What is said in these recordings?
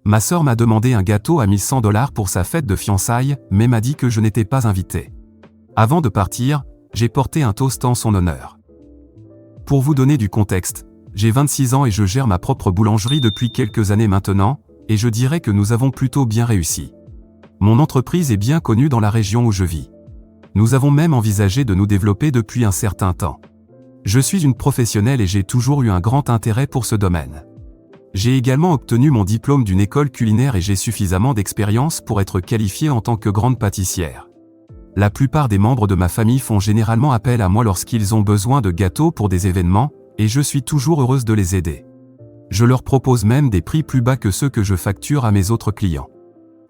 Ma sœur m'a demandé un gâteau à 1100 $ pour sa fête de fiançailles, mais m'a dit que je n'étais pas invité. Avant de partir, j'ai porté un toast en son honneur. Pour vous donner du contexte, j'ai 26 ans et je gère ma propre boulangerie depuis quelques années maintenant, et je dirais que nous avons plutôt bien réussi. Mon entreprise est bien connue dans la région où je vis. Nous avons même envisagé de nous développer depuis un certain temps. Je suis une professionnelle et j'ai toujours eu un grand intérêt pour ce domaine. J'ai également obtenu mon diplôme d'une école culinaire et j'ai suffisamment d'expérience pour être qualifiée en tant que grande pâtissière. La plupart des membres de ma famille font généralement appel à moi lorsqu'ils ont besoin de gâteaux pour des événements, et je suis toujours heureuse de les aider. Je leur propose même des prix plus bas que ceux que je facture à mes autres clients.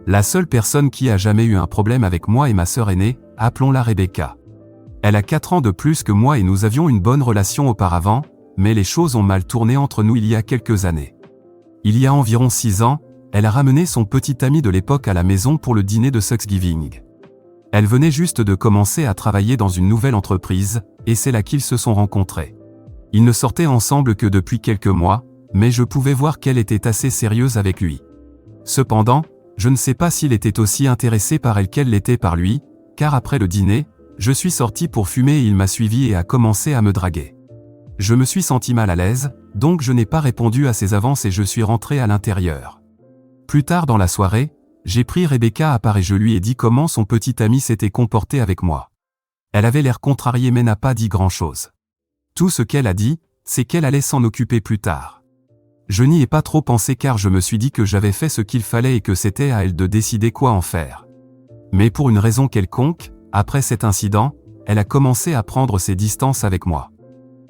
La seule personne qui a jamais eu un problème avec moi est ma sœur aînée, appelons-la Rebecca. Elle a 4 ans de plus que moi et nous avions une bonne relation auparavant, mais les choses ont mal tourné entre nous il y a quelques années. Il y a environ 6 ans, elle a ramené son petit ami de l'époque à la maison pour le dîner de Thanksgiving. Elle venait juste de commencer à travailler dans une nouvelle entreprise, et c'est là qu'ils se sont rencontrés. Ils ne sortaient ensemble que depuis quelques mois, mais je pouvais voir qu'elle était assez sérieuse avec lui. Cependant, je ne sais pas s'il était aussi intéressé par elle qu'elle l'était par lui, car après le dîner, je suis sorti pour fumer et il m'a suivi et a commencé à me draguer. Je me suis senti mal à l'aise, donc je n'ai pas répondu à ses avances et je suis rentré à l'intérieur. Plus tard dans la soirée, j'ai pris Rebecca à part et je lui ai dit comment son petit ami s'était comporté avec moi. Elle avait l'air contrariée mais n'a pas dit grand-chose. Tout ce qu'elle a dit, c'est qu'elle allait s'en occuper plus tard. Je n'y ai pas trop pensé car je me suis dit que j'avais fait ce qu'il fallait et que c'était à elle de décider quoi en faire. Mais pour une raison quelconque, après cet incident, elle a commencé à prendre ses distances avec moi.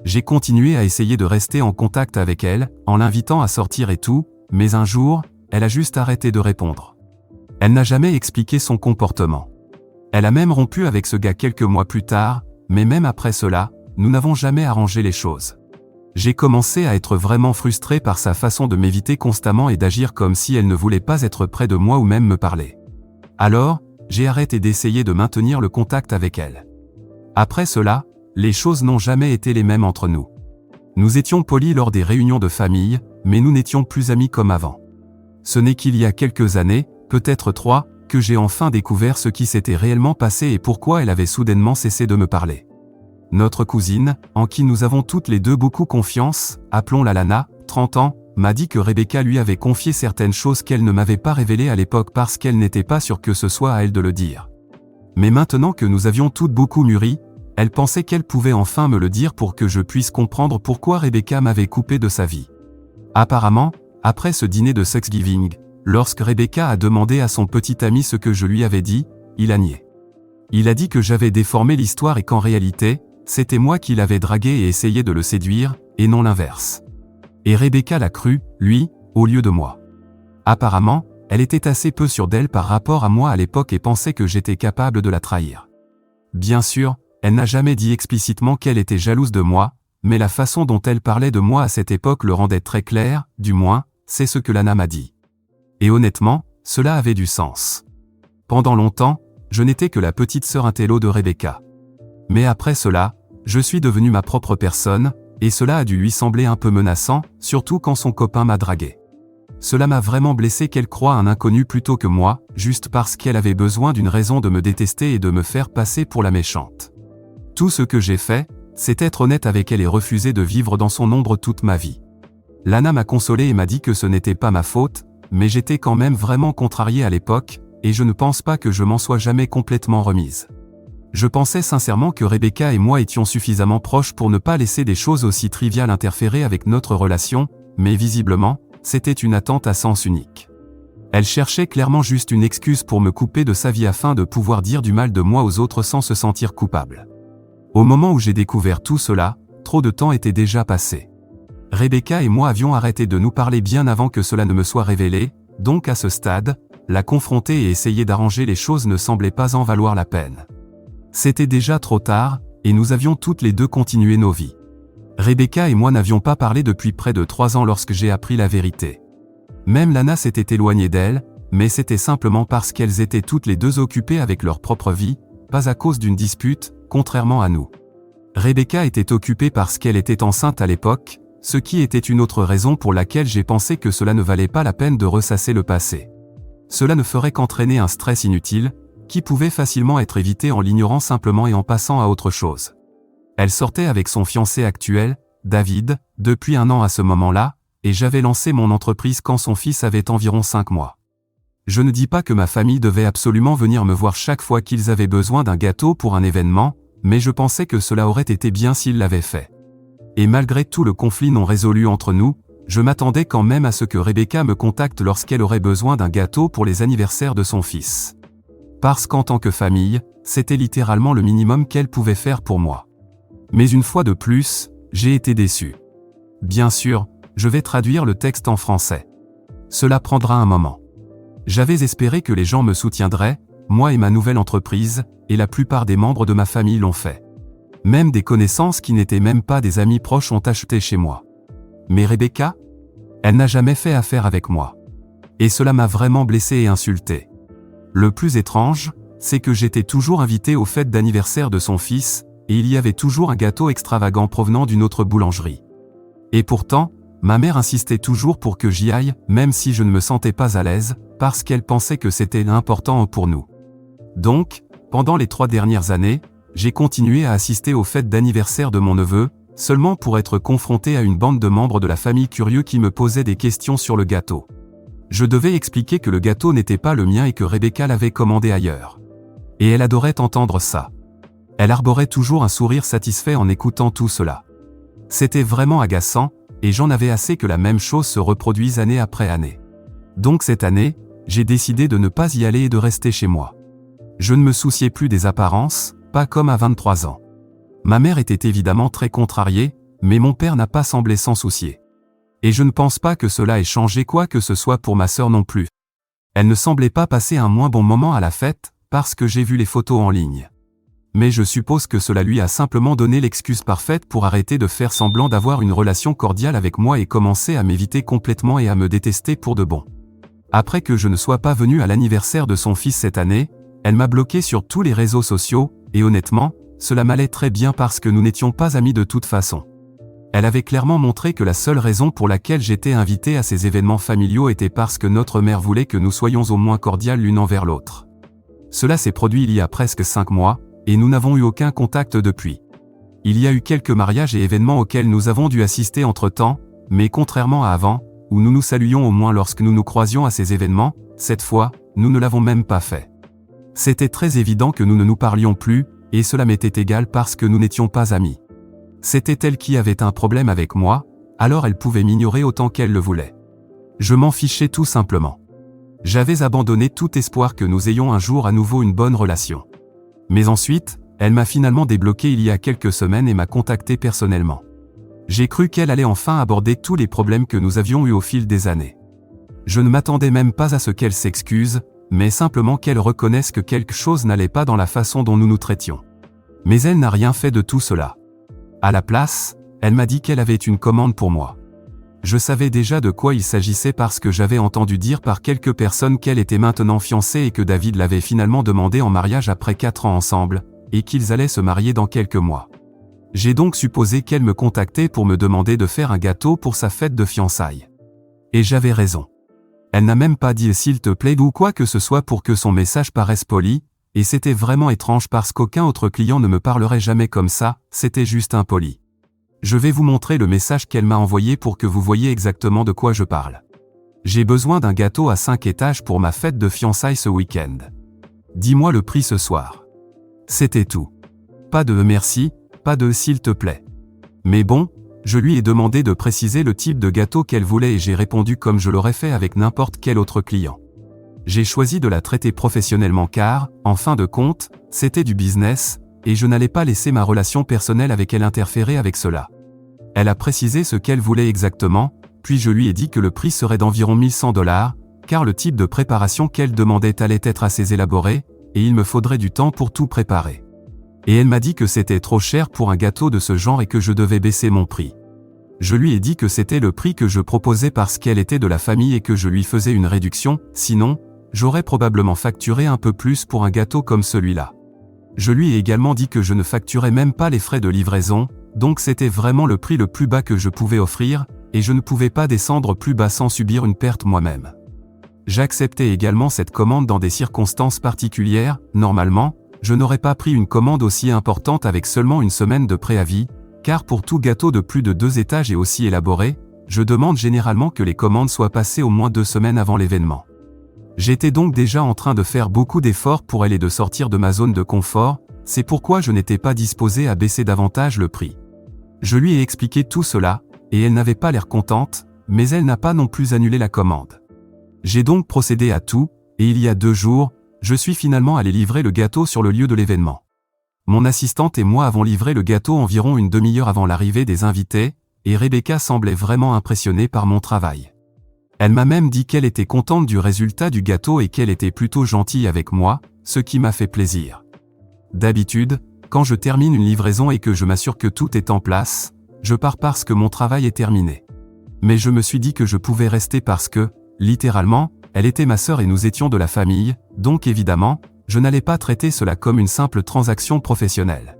J'ai continué à essayer de rester en contact avec elle, en l'invitant à sortir et tout, mais un jour, elle a juste arrêté de répondre. Elle n'a jamais expliqué son comportement. Elle a même rompu avec ce gars quelques mois plus tard, mais même après cela, nous n'avons jamais arrangé les choses. J'ai commencé à être vraiment frustré par sa façon de m'éviter constamment et d'agir comme si elle ne voulait pas être près de moi ou même me parler. Alors, j'ai arrêté d'essayer de maintenir le contact avec elle. Après cela, les choses n'ont jamais été les mêmes entre nous. Nous étions polis lors des réunions de famille, mais nous n'étions plus amis comme avant. Ce n'est qu'il y a quelques années, peut-être 3, que j'ai enfin découvert ce qui s'était réellement passé et pourquoi elle avait soudainement cessé de me parler. Notre cousine, en qui nous avons toutes les deux beaucoup confiance, appelons-la Lana, 30 ans, m'a dit que Rebecca lui avait confié certaines choses qu'elle ne m'avait pas révélées à l'époque parce qu'elle n'était pas sûre que ce soit à elle de le dire. Mais maintenant que nous avions toutes beaucoup mûri, elle pensait qu'elle pouvait enfin me le dire pour que je puisse comprendre pourquoi Rebecca m'avait coupé de sa vie. Apparemment, après ce dîner de Thanksgiving, lorsque Rebecca a demandé à son petit ami ce que je lui avais dit, il a nié. Il a dit que j'avais déformé l'histoire et qu'en réalité, c'était moi qui l'avais dragué et essayé de le séduire, et non l'inverse. Et Rebecca l'a cru, lui, au lieu de moi. Apparemment, elle était assez peu sûre d'elle par rapport à moi à l'époque et pensait que j'étais capable de la trahir. Bien sûr, elle n'a jamais dit explicitement qu'elle était jalouse de moi, mais la façon dont elle parlait de moi à cette époque le rendait très clair, du moins, c'est ce que Lana m'a dit. Et honnêtement, cela avait du sens. Pendant longtemps, je n'étais que la petite sœur intello de Rebecca. Mais après cela, je suis devenu ma propre personne, et cela a dû lui sembler un peu menaçant, surtout quand son copain m'a dragué. Cela m'a vraiment blessé qu'elle croie un inconnu plutôt que moi, juste parce qu'elle avait besoin d'une raison de me détester et de me faire passer pour la méchante. Tout ce que j'ai fait, c'est être honnête avec elle et refuser de vivre dans son ombre toute ma vie. Lana m'a consolé et m'a dit que ce n'était pas ma faute, mais j'étais quand même vraiment contrarié à l'époque, et je ne pense pas que je m'en sois jamais complètement remise. Je pensais sincèrement que Rebecca et moi étions suffisamment proches pour ne pas laisser des choses aussi triviales interférer avec notre relation, mais visiblement, c'était une attente à sens unique. Elle cherchait clairement juste une excuse pour me couper de sa vie afin de pouvoir dire du mal de moi aux autres sans se sentir coupable. Au moment où j'ai découvert tout cela, trop de temps était déjà passé. Rebecca et moi avions arrêté de nous parler bien avant que cela ne me soit révélé, donc à ce stade, la confronter et essayer d'arranger les choses ne semblait pas en valoir la peine. C'était déjà trop tard, et nous avions toutes les deux continué nos vies. Rebecca et moi n'avions pas parlé depuis près de 3 ans lorsque j'ai appris la vérité. Même Lana s'était éloignée d'elle, mais c'était simplement parce qu'elles étaient toutes les deux occupées avec leur propre vie, pas à cause d'une dispute, contrairement à nous. Rebecca était occupée parce qu'elle était enceinte à l'époque, ce qui était une autre raison pour laquelle j'ai pensé que cela ne valait pas la peine de ressasser le passé. Cela ne ferait qu'entraîner un stress inutile, qui pouvait facilement être évité en l'ignorant simplement et en passant à autre chose. Elle sortait avec son fiancé actuel, David, depuis 1 an à ce moment-là, et j'avais lancé mon entreprise quand son fils avait environ 5 mois. Je ne dis pas que ma famille devait absolument venir me voir chaque fois qu'ils avaient besoin d'un gâteau pour un événement, mais je pensais que cela aurait été bien s'ils l'avaient fait. Et malgré tout le conflit non résolu entre nous, je m'attendais quand même à ce que Rebecca me contacte lorsqu'elle aurait besoin d'un gâteau pour les anniversaires de son fils. Parce qu'en tant que famille, c'était littéralement le minimum qu'elle pouvait faire pour moi. Mais une fois de plus, j'ai été déçu. Bien sûr, je vais traduire le texte en français. Cela prendra un moment. J'avais espéré que les gens me soutiendraient, moi et ma nouvelle entreprise, et la plupart des membres de ma famille l'ont fait. Même des connaissances qui n'étaient même pas des amis proches ont acheté chez moi. Mais Rebecca? Elle n'a jamais fait affaire avec moi. Et cela m'a vraiment blessé et insulté. Le plus étrange, c'est que j'étais toujours invité aux fêtes d'anniversaire de son fils, et il y avait toujours un gâteau extravagant provenant d'une autre boulangerie. Et pourtant, ma mère insistait toujours pour que j'y aille, même si je ne me sentais pas à l'aise, parce qu'elle pensait que c'était important pour nous. Donc, pendant les 3 dernières années, j'ai continué à assister aux fêtes d'anniversaire de mon neveu, seulement pour être confronté à une bande de membres de la famille curieux qui me posaient des questions sur le gâteau. Je devais expliquer que le gâteau n'était pas le mien et que Rebecca l'avait commandé ailleurs. Et elle adorait entendre ça. Elle arborait toujours un sourire satisfait en écoutant tout cela. C'était vraiment agaçant, et j'en avais assez que la même chose se reproduise année après année. Donc cette année, j'ai décidé de ne pas y aller et de rester chez moi. Je ne me souciais plus des apparences, pas comme à 23 ans. Ma mère était évidemment très contrariée, mais mon père n'a pas semblé s'en soucier. Et je ne pense pas que cela ait changé quoi que ce soit pour ma sœur non plus. Elle ne semblait pas passer un moins bon moment à la fête, parce que j'ai vu les photos en ligne. Mais je suppose que cela lui a simplement donné l'excuse parfaite pour arrêter de faire semblant d'avoir une relation cordiale avec moi et commencer à m'éviter complètement et à me détester pour de bon. Après que je ne sois pas venu à l'anniversaire de son fils cette année, elle m'a bloqué sur tous les réseaux sociaux, et honnêtement, cela m'allait très bien parce que nous n'étions pas amis de toute façon. Elle avait clairement montré que la seule raison pour laquelle j'étais invité à ces événements familiaux était parce que notre mère voulait que nous soyons au moins cordiales l'une envers l'autre. Cela s'est produit il y a presque 5 mois, et nous n'avons eu aucun contact depuis. Il y a eu quelques mariages et événements auxquels nous avons dû assister entre-temps, mais contrairement à avant, où nous nous saluions au moins lorsque nous nous croisions à ces événements, cette fois, nous ne l'avons même pas fait. C'était très évident que nous ne nous parlions plus, et cela m'était égal parce que nous n'étions pas amis. C'était elle qui avait un problème avec moi, alors elle pouvait m'ignorer autant qu'elle le voulait. Je m'en fichais tout simplement. J'avais abandonné tout espoir que nous ayons un jour à nouveau une bonne relation. Mais ensuite, elle m'a finalement débloqué il y a quelques semaines et m'a contacté personnellement. J'ai cru qu'elle allait enfin aborder tous les problèmes que nous avions eus au fil des années. Je ne m'attendais même pas à ce qu'elle s'excuse, mais simplement qu'elle reconnaisse que quelque chose n'allait pas dans la façon dont nous nous traitions. Mais elle n'a rien fait de tout cela. À la place, elle m'a dit qu'elle avait une commande pour moi. Je savais déjà de quoi il s'agissait parce que j'avais entendu dire par quelques personnes qu'elle était maintenant fiancée et que David l'avait finalement demandé en mariage après 4 ans ensemble, et qu'ils allaient se marier dans quelques mois. J'ai donc supposé qu'elle me contactait pour me demander de faire un gâteau pour sa fête de fiançailles. Et j'avais raison. Elle n'a même pas dit « s'il te plaît » ou quoi que ce soit pour que son message paraisse poli, et c'était vraiment étrange parce qu'aucun autre client ne me parlerait jamais comme ça, c'était juste impoli. Je vais vous montrer le message qu'elle m'a envoyé pour que vous voyez exactement de quoi je parle. J'ai besoin d'un gâteau à 5 étages pour ma fête de fiançailles ce week-end. Dis-moi le prix ce soir. C'était tout. Pas de merci, pas de s'il te plaît. Mais bon, je lui ai demandé de préciser le type de gâteau qu'elle voulait et j'ai répondu comme je l'aurais fait avec n'importe quel autre client. J'ai choisi de la traiter professionnellement car, en fin de compte, c'était du business, et je n'allais pas laisser ma relation personnelle avec elle interférer avec cela. Elle a précisé ce qu'elle voulait exactement, puis je lui ai dit que le prix serait d'environ $1100, car le type de préparation qu'elle demandait allait être assez élaboré, et il me faudrait du temps pour tout préparer. Et elle m'a dit que c'était trop cher pour un gâteau de ce genre et que je devais baisser mon prix. Je lui ai dit que c'était le prix que je proposais parce qu'elle était de la famille et que je lui faisais une réduction, sinon, j'aurais probablement facturé un peu plus pour un gâteau comme celui-là. Je lui ai également dit que je ne facturais même pas les frais de livraison, donc c'était vraiment le prix le plus bas que je pouvais offrir, et je ne pouvais pas descendre plus bas sans subir une perte moi-même. J'acceptais également cette commande dans des circonstances particulières. Normalement, je n'aurais pas pris une commande aussi importante avec seulement une semaine de préavis, car pour tout gâteau de plus de 2 étages et aussi élaboré, je demande généralement que les commandes soient passées au moins 2 semaines avant l'événement. J'étais donc déjà en train de faire beaucoup d'efforts pour elle et de sortir de ma zone de confort, c'est pourquoi je n'étais pas disposé à baisser davantage le prix. Je lui ai expliqué tout cela, et elle n'avait pas l'air contente, mais elle n'a pas non plus annulé la commande. J'ai donc procédé à tout, et il y a 2 jours, je suis finalement allé livrer le gâteau sur le lieu de l'événement. Mon assistante et moi avons livré le gâteau environ une demi-heure avant l'arrivée des invités, et Rebecca semblait vraiment impressionnée par mon travail. Elle m'a même dit qu'elle était contente du résultat du gâteau et qu'elle était plutôt gentille avec moi, ce qui m'a fait plaisir. D'habitude, quand je termine une livraison et que je m'assure que tout est en place, je pars parce que mon travail est terminé. Mais je me suis dit que je pouvais rester parce que, littéralement, elle était ma sœur et nous étions de la famille, donc évidemment, je n'allais pas traiter cela comme une simple transaction professionnelle.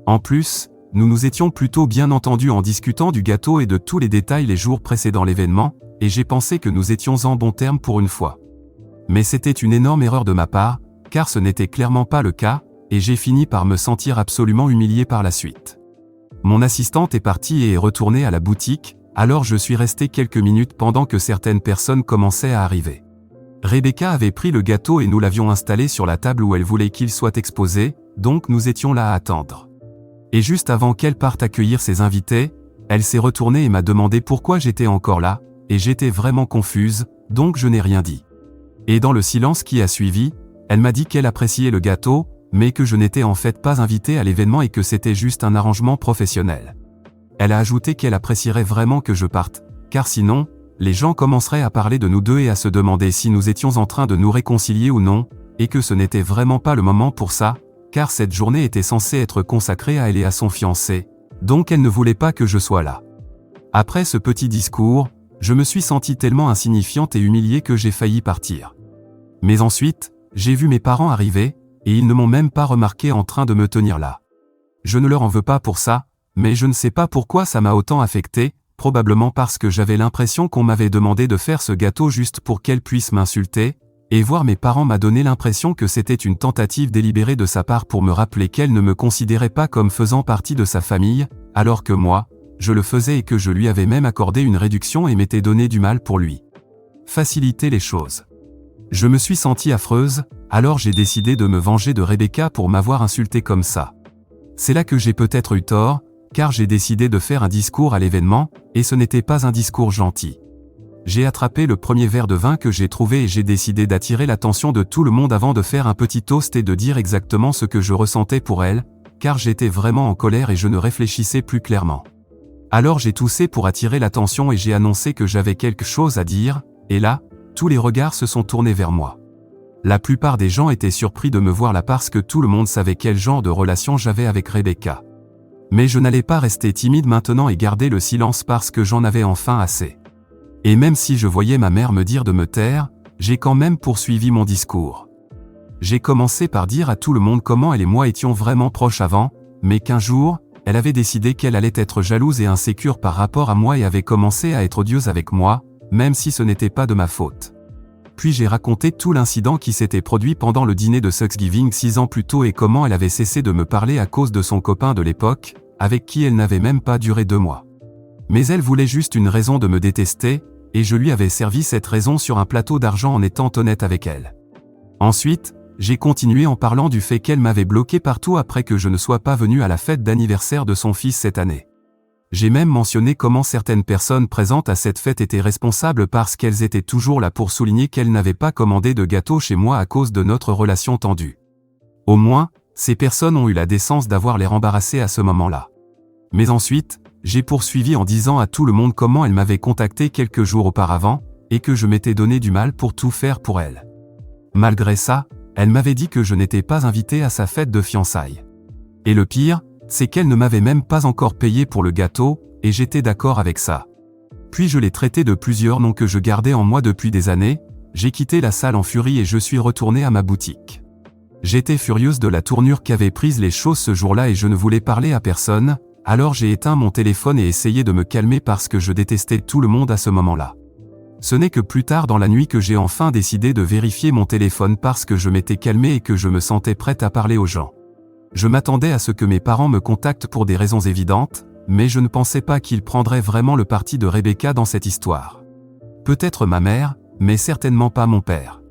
En plus, nous nous étions plutôt bien entendus en discutant du gâteau et de tous les détails les jours précédant l'événement, et j'ai pensé que nous étions en bons termes pour une fois. Mais c'était une énorme erreur de ma part, car ce n'était clairement pas le cas, et j'ai fini par me sentir absolument humilié par la suite. Mon assistante est partie et est retournée à la boutique, alors je suis resté quelques minutes pendant que certaines personnes commençaient à arriver. Rebecca avait pris le gâteau et nous l'avions installé sur la table où elle voulait qu'il soit exposé, donc nous étions là à attendre. Et juste avant qu'elle parte accueillir ses invités, elle s'est retournée et m'a demandé pourquoi j'étais encore là, et j'étais vraiment confuse, donc je n'ai rien dit. Et dans le silence qui a suivi, elle m'a dit qu'elle appréciait le gâteau, mais que je n'étais en fait pas invité à l'événement et que c'était juste un arrangement professionnel. Elle a ajouté qu'elle apprécierait vraiment que je parte, car sinon, les gens commenceraient à parler de nous deux et à se demander si nous étions en train de nous réconcilier ou non, et que ce n'était vraiment pas le moment pour ça, car cette journée était censée être consacrée à elle et à son fiancé, donc elle ne voulait pas que je sois là. Après ce petit discours, je me suis senti tellement insignifiante et humiliée que j'ai failli partir. Mais ensuite, j'ai vu mes parents arriver, et ils ne m'ont même pas remarqué en train de me tenir là. Je ne leur en veux pas pour ça, mais je ne sais pas pourquoi ça m'a autant affecté, probablement parce que j'avais l'impression qu'on m'avait demandé de faire ce gâteau juste pour qu'elle puisse m'insulter, et voir mes parents m'a donné l'impression que c'était une tentative délibérée de sa part pour me rappeler qu'elle ne me considérait pas comme faisant partie de sa famille, alors que moi, je le faisais et que je lui avais même accordé une réduction et m'étais donné du mal pour lui. Faciliter les choses. Je me suis sentie affreuse, alors j'ai décidé de me venger de Rebecca pour m'avoir insulté comme ça. C'est là que j'ai peut-être eu tort, car j'ai décidé de faire un discours à l'événement, et ce n'était pas un discours gentil. J'ai attrapé le premier verre de vin que j'ai trouvé et j'ai décidé d'attirer l'attention de tout le monde avant de faire un petit toast et de dire exactement ce que je ressentais pour elle, car j'étais vraiment en colère et je ne réfléchissais plus clairement. Alors j'ai toussé pour attirer l'attention et j'ai annoncé que j'avais quelque chose à dire, et là, tous les regards se sont tournés vers moi. La plupart des gens étaient surpris de me voir là parce que tout le monde savait quel genre de relation j'avais avec Rebecca. Mais je n'allais pas rester timide maintenant et garder le silence parce que j'en avais enfin assez. Et même si je voyais ma mère me dire de me taire, j'ai quand même poursuivi mon discours. J'ai commencé par dire à tout le monde comment elle et moi étions vraiment proches avant, mais qu'un jour, elle avait décidé qu'elle allait être jalouse et insécure par rapport à moi et avait commencé à être odieuse avec moi, même si ce n'était pas de ma faute. Puis j'ai raconté tout l'incident qui s'était produit pendant le dîner de Thanksgiving 6 ans plus tôt et comment elle avait cessé de me parler à cause de son copain de l'époque, avec qui elle n'avait même pas duré 2 mois. Mais elle voulait juste une raison de me détester, et je lui avais servi cette raison sur un plateau d'argent en étant honnête avec elle. Ensuite, j'ai continué en parlant du fait qu'elle m'avait bloqué partout après que je ne sois pas venu à la fête d'anniversaire de son fils cette année. J'ai même mentionné comment certaines personnes présentes à cette fête étaient responsables parce qu'elles étaient toujours là pour souligner qu'elles n'avaient pas commandé de gâteau chez moi à cause de notre relation tendue. Au moins, ces personnes ont eu la décence d'avoir l'air embarrassées à ce moment-là. Mais ensuite, j'ai poursuivi en disant à tout le monde comment elle m'avait contacté quelques jours auparavant, et que je m'étais donné du mal pour tout faire pour elle. Malgré ça, elle m'avait dit que je n'étais pas invité à sa fête de fiançailles. Et le pire, c'est qu'elle ne m'avait même pas encore payé pour le gâteau, et j'étais d'accord avec ça. Puis je l'ai traité de plusieurs noms que je gardais en moi depuis des années, j'ai quitté la salle en furie et je suis retourné à ma boutique. J'étais furieuse de la tournure qu'avaient prise les choses ce jour-là et je ne voulais parler à personne, Alors j'ai éteint mon téléphone et essayé de me calmer parce que je détestais tout le monde à ce moment-là. Ce n'est que plus tard dans la nuit que j'ai enfin décidé de vérifier mon téléphone parce que je m'étais calmé et que je me sentais prête à parler aux gens. Je m'attendais à ce que mes parents me contactent pour des raisons évidentes, mais je ne pensais pas qu'ils prendraient vraiment le parti de Rebecca dans cette histoire. Peut-être ma mère, mais certainement pas mon père.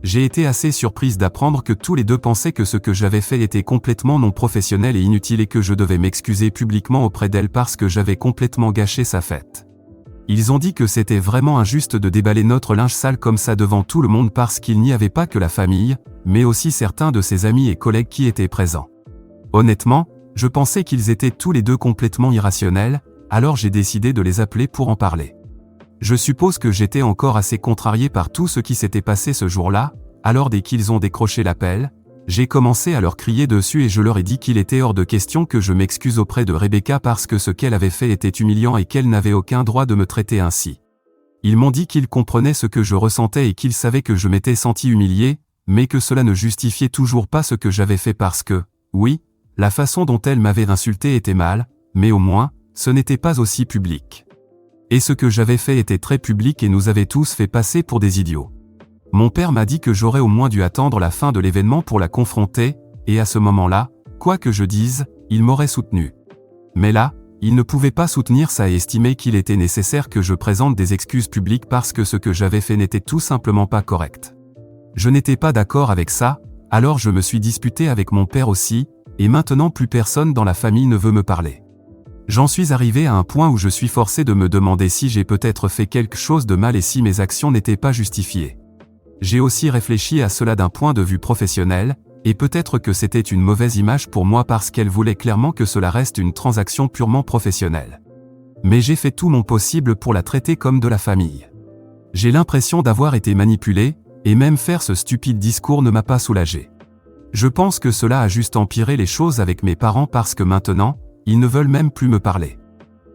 J'ai été assez surprise d'apprendre que tous les deux pensaient que ce que j'avais fait était complètement non professionnel et inutile et que je devais m'excuser publiquement auprès d'elle parce que j'avais complètement gâché sa fête. Ils ont dit que c'était vraiment injuste de déballer notre linge sale comme ça devant tout le monde parce qu'il n'y avait pas que la famille, mais aussi certains de ses amis et collègues qui étaient présents. Honnêtement, je pensais qu'ils étaient tous les deux complètement irrationnels, alors j'ai décidé de les appeler pour en parler. Je suppose que j'étais encore assez contrarié par tout ce qui s'était passé ce jour-là, alors dès qu'ils ont décroché l'appel, j'ai commencé à leur crier dessus et je leur ai dit qu'il était hors de question que je m'excuse auprès de Rebecca parce que ce qu'elle avait fait était humiliant et qu'elle n'avait aucun droit de me traiter ainsi. Ils m'ont dit qu'ils comprenaient ce que je ressentais et qu'ils savaient que je m'étais senti humilié, mais que cela ne justifiait toujours pas ce que j'avais fait parce que, oui, la façon dont elle m'avait insulté était mal, mais au moins, ce n'était pas aussi public. Et ce que j'avais fait était très public et nous avait tous fait passer pour des idiots. Mon père m'a dit que j'aurais au moins dû attendre la fin de l'événement pour la confronter, et à ce moment-là, quoi que je dise, il m'aurait soutenu. Mais là, il ne pouvait pas soutenir ça et estimer qu'il était nécessaire que je présente des excuses publiques parce que ce que j'avais fait n'était tout simplement pas correct. Je n'étais pas d'accord avec ça, alors je me suis disputé avec mon père aussi, et maintenant plus personne dans la famille ne veut me parler. J'en suis arrivé à un point où je suis forcé de me demander si j'ai peut-être fait quelque chose de mal et si mes actions n'étaient pas justifiées. J'ai aussi réfléchi à cela d'un point de vue professionnel, et peut-être que c'était une mauvaise image pour moi parce qu'elle voulait clairement que cela reste une transaction purement professionnelle. Mais j'ai fait tout mon possible pour la traiter comme de la famille. J'ai l'impression d'avoir été manipulé, et même faire ce stupide discours ne m'a pas soulagé. Je pense que cela a juste empiré les choses avec mes parents parce que maintenant, ils ne veulent même plus me parler.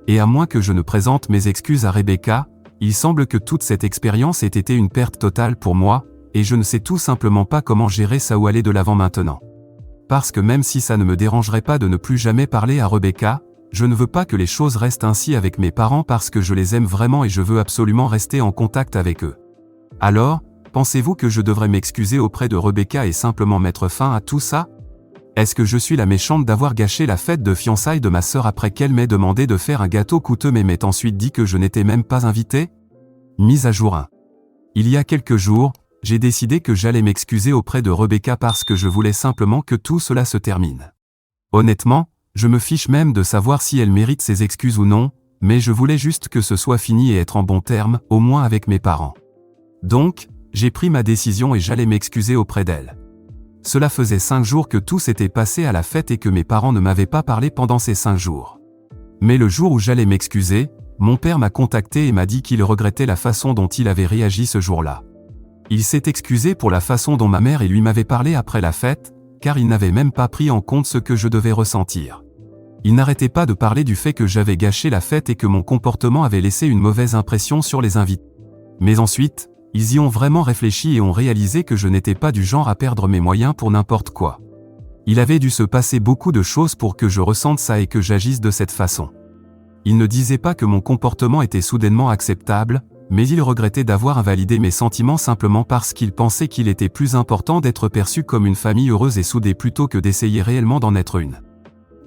Et à moins que je ne présente mes excuses à Rebecca, il semble que toute cette expérience ait été une perte totale pour moi, et je ne sais tout simplement pas comment gérer ça ou aller de l'avant maintenant. Parce que même si ça ne me dérangerait pas de ne plus jamais parler à Rebecca, je ne veux pas que les choses restent ainsi avec mes parents parce que je les aime vraiment et je veux absolument rester en contact avec eux. Alors, pensez-vous que je devrais m'excuser auprès de Rebecca et simplement mettre fin à tout ça ? Est-ce que je suis la méchante d'avoir gâché la fête de fiançailles de ma sœur après qu'elle m'ait demandé de faire un gâteau coûteux mais m'ait ensuite dit que je n'étais même pas invité ? Mise à jour 1. Il y a quelques jours, j'ai décidé que j'allais m'excuser auprès de Rebecca parce que je voulais simplement que tout cela se termine. Honnêtement, je me fiche même de savoir si elle mérite ses excuses ou non, mais je voulais juste que ce soit fini et être en bons termes, au moins avec mes parents. Donc, j'ai pris ma décision et j'allais m'excuser auprès d'elle. Cela faisait 5 jours que tout s'était passé à la fête et que mes parents ne m'avaient pas parlé pendant ces 5 jours. Mais le jour où j'allais m'excuser, mon père m'a contacté et m'a dit qu'il regrettait la façon dont il avait réagi ce jour-là. Il s'est excusé pour la façon dont ma mère et lui m'avaient parlé après la fête, car il n'avait même pas pris en compte ce que je devais ressentir. Il n'arrêtait pas de parler du fait que j'avais gâché la fête et que mon comportement avait laissé une mauvaise impression sur les invités. Mais ensuite, ils y ont vraiment réfléchi et ont réalisé que je n'étais pas du genre à perdre mes moyens pour n'importe quoi. Il avait dû se passer beaucoup de choses pour que je ressente ça et que j'agisse de cette façon. Ils ne disaient pas que mon comportement était soudainement acceptable, mais ils regrettaient d'avoir invalidé mes sentiments simplement parce qu'ils pensaient qu'il était plus important d'être perçu comme une famille heureuse et soudée plutôt que d'essayer réellement d'en être une.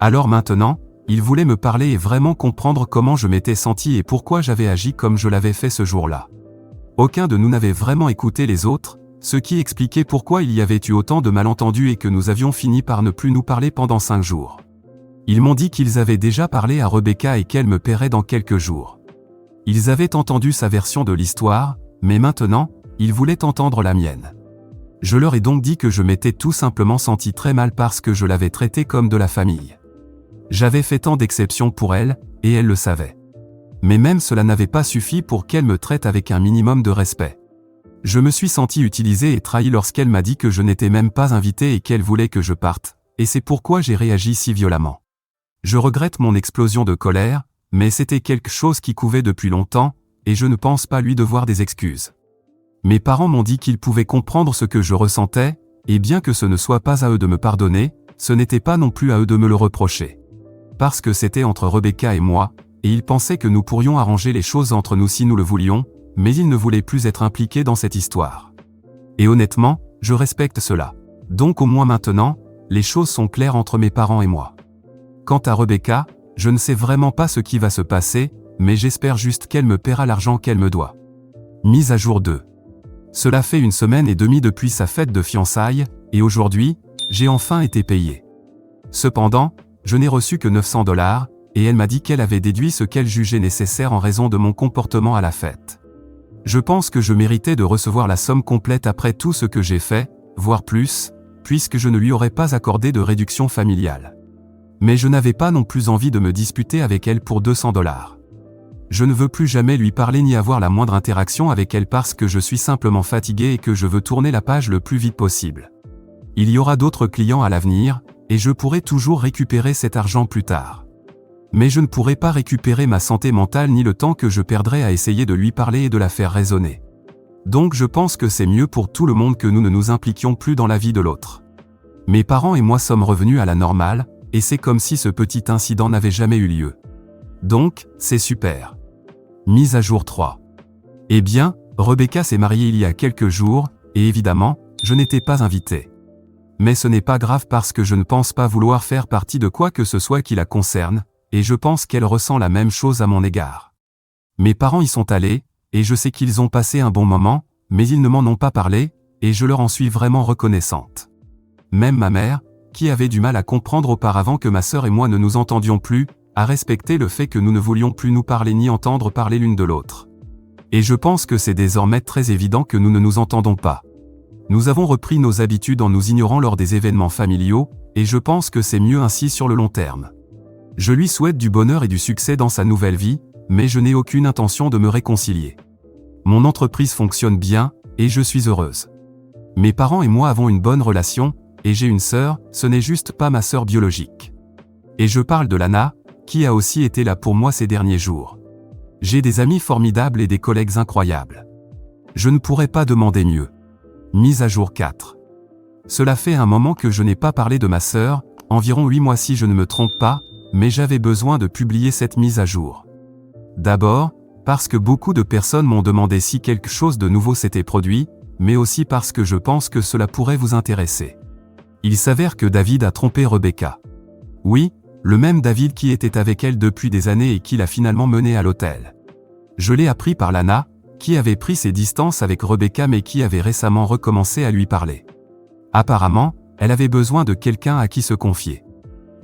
Alors maintenant, ils voulaient me parler et vraiment comprendre comment je m'étais senti et pourquoi j'avais agi comme je l'avais fait ce jour-là. Aucun de nous n'avait vraiment écouté les autres, ce qui expliquait pourquoi il y avait eu autant de malentendus et que nous avions fini par ne plus nous parler pendant 5 jours. Ils m'ont dit qu'ils avaient déjà parlé à Rebecca et qu'elle me paierait dans quelques jours. Ils avaient entendu sa version de l'histoire, mais maintenant, ils voulaient entendre la mienne. Je leur ai donc dit que je m'étais tout simplement senti très mal parce que je l'avais traitée comme de la famille. J'avais fait tant d'exceptions pour elle, et elle le savait. Mais même cela n'avait pas suffi pour qu'elle me traite avec un minimum de respect. Je me suis senti utilisé et trahi lorsqu'elle m'a dit que je n'étais même pas invité et qu'elle voulait que je parte, et c'est pourquoi j'ai réagi si violemment. Je regrette mon explosion de colère, mais c'était quelque chose qui couvait depuis longtemps, et je ne pense pas lui devoir des excuses. Mes parents m'ont dit qu'ils pouvaient comprendre ce que je ressentais, et bien que ce ne soit pas à eux de me pardonner, ce n'était pas non plus à eux de me le reprocher. parce que c'était entre Rebecca et moi, et il pensait que nous pourrions arranger les choses entre nous si nous le voulions, mais il ne voulait plus être impliqué dans cette histoire. Et honnêtement, je respecte cela. Donc au moins maintenant, les choses sont claires entre mes parents et moi. Quant à Rebecca, je ne sais vraiment pas ce qui va se passer, mais j'espère juste qu'elle me paiera l'argent qu'elle me doit. Mise à jour 2. Cela fait 1 semaine et demie depuis sa fête de fiançailles, et aujourd'hui, j'ai enfin été payé. Cependant, je n'ai reçu que 900 $, et elle m'a dit qu'elle avait déduit ce qu'elle jugeait nécessaire en raison de mon comportement à la fête. Je pense que je méritais de recevoir la somme complète après tout ce que j'ai fait, voire plus, puisque je ne lui aurais pas accordé de réduction familiale. Mais je n'avais pas non plus envie de me disputer avec elle pour 200 $. Je ne veux plus jamais lui parler ni avoir la moindre interaction avec elle parce que je suis simplement fatigué et que je veux tourner la page le plus vite possible. Il y aura d'autres clients à l'avenir, et je pourrai toujours récupérer cet argent plus tard. Mais je ne pourrai pas récupérer ma santé mentale ni le temps que je perdrai à essayer de lui parler et de la faire raisonner. Donc je pense que c'est mieux pour tout le monde que nous ne nous impliquions plus dans la vie de l'autre. Mes parents et moi sommes revenus à la normale, et c'est comme si ce petit incident n'avait jamais eu lieu. Donc, c'est super. Mise à jour 3. Eh bien, Rebecca s'est mariée il y a quelques jours, et évidemment, je n'étais pas invité. Mais ce n'est pas grave parce que je ne pense pas vouloir faire partie de quoi que ce soit qui la concerne, et je pense qu'elle ressent la même chose à mon égard. Mes parents y sont allés, et je sais qu'ils ont passé un bon moment, mais ils ne m'en ont pas parlé, et je leur en suis vraiment reconnaissante. Même ma mère, qui avait du mal à comprendre auparavant que ma sœur et moi ne nous entendions plus, a respecté le fait que nous ne voulions plus nous parler ni entendre parler l'une de l'autre. Et je pense que c'est désormais très évident que nous ne nous entendons pas. Nous avons repris nos habitudes en nous ignorant lors des événements familiaux, et je pense que c'est mieux ainsi sur le long terme. Je lui souhaite du bonheur et du succès dans sa nouvelle vie, mais je n'ai aucune intention de me réconcilier. Mon entreprise fonctionne bien, et je suis heureuse. Mes parents et moi avons une bonne relation, et j'ai une sœur, ce n'est juste pas ma sœur biologique. Et je parle de Lana, qui a aussi été là pour moi ces derniers jours. J'ai des amis formidables et des collègues incroyables. Je ne pourrais pas demander mieux. Mise à jour 4. Cela fait un moment que je n'ai pas parlé de ma sœur, environ 8 mois si je ne me trompe pas, mais j'avais besoin de publier cette mise à jour. D'abord, parce que beaucoup de personnes m'ont demandé si quelque chose de nouveau s'était produit, mais aussi parce que je pense que cela pourrait vous intéresser. Il s'avère que David a trompé Rebecca. Oui, le même David qui était avec elle depuis des années et qui l'a finalement menée à l'hôtel. Je l'ai appris par Lana, qui avait pris ses distances avec Rebecca mais qui avait récemment recommencé à lui parler. Apparemment, elle avait besoin de quelqu'un à qui se confier.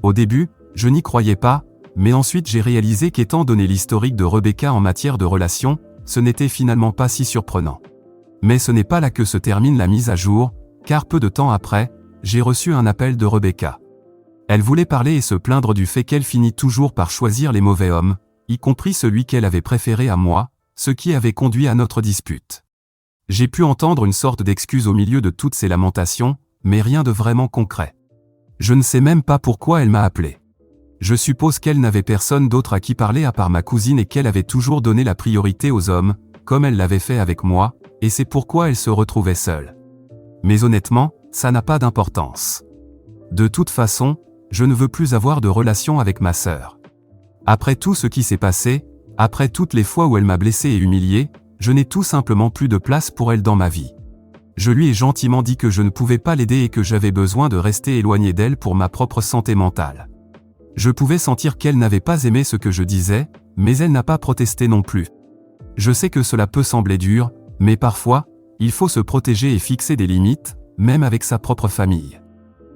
Au début, je n'y croyais pas, mais ensuite j'ai réalisé qu'étant donné l'historique de Rebecca en matière de relations, ce n'était finalement pas si surprenant. Mais ce n'est pas là que se termine la mise à jour, car peu de temps après, j'ai reçu un appel de Rebecca. Elle voulait parler et se plaindre du fait qu'elle finit toujours par choisir les mauvais hommes, y compris celui qu'elle avait préféré à moi, ce qui avait conduit à notre dispute. J'ai pu entendre une sorte d'excuse au milieu de toutes ces lamentations, mais rien de vraiment concret. Je ne sais même pas pourquoi elle m'a appelé. Je suppose qu'elle n'avait personne d'autre à qui parler à part ma cousine et qu'elle avait toujours donné la priorité aux hommes, comme elle l'avait fait avec moi, et c'est pourquoi elle se retrouvait seule. Mais honnêtement, ça n'a pas d'importance. De toute façon, je ne veux plus avoir de relation avec ma sœur. Après tout ce qui s'est passé, après toutes les fois où elle m'a blessé et humilié, je n'ai tout simplement plus de place pour elle dans ma vie. Je lui ai gentiment dit que je ne pouvais pas l'aider et que j'avais besoin de rester éloigné d'elle pour ma propre santé mentale. Je pouvais sentir qu'elle n'avait pas aimé ce que je disais, mais elle n'a pas protesté non plus. Je sais que cela peut sembler dur, mais parfois, il faut se protéger et fixer des limites, même avec sa propre famille.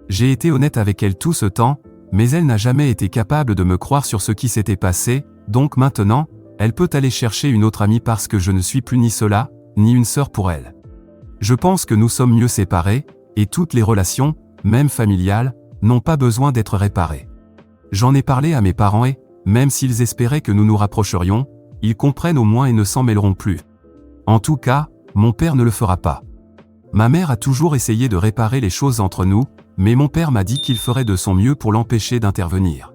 J'ai été honnête avec elle tout ce temps, mais elle n'a jamais été capable de me croire sur ce qui s'était passé, donc maintenant, elle peut aller chercher une autre amie parce que je ne suis plus ni cela, ni une sœur pour elle. Je pense que nous sommes mieux séparés, et toutes les relations, même familiales, n'ont pas besoin d'être réparées. J'en ai parlé à mes parents et, même s'ils espéraient que nous nous rapprocherions, ils comprennent au moins et ne s'en mêleront plus. En tout cas, mon père ne le fera pas. Ma mère a toujours essayé de réparer les choses entre nous, mais mon père m'a dit qu'il ferait de son mieux pour l'empêcher d'intervenir.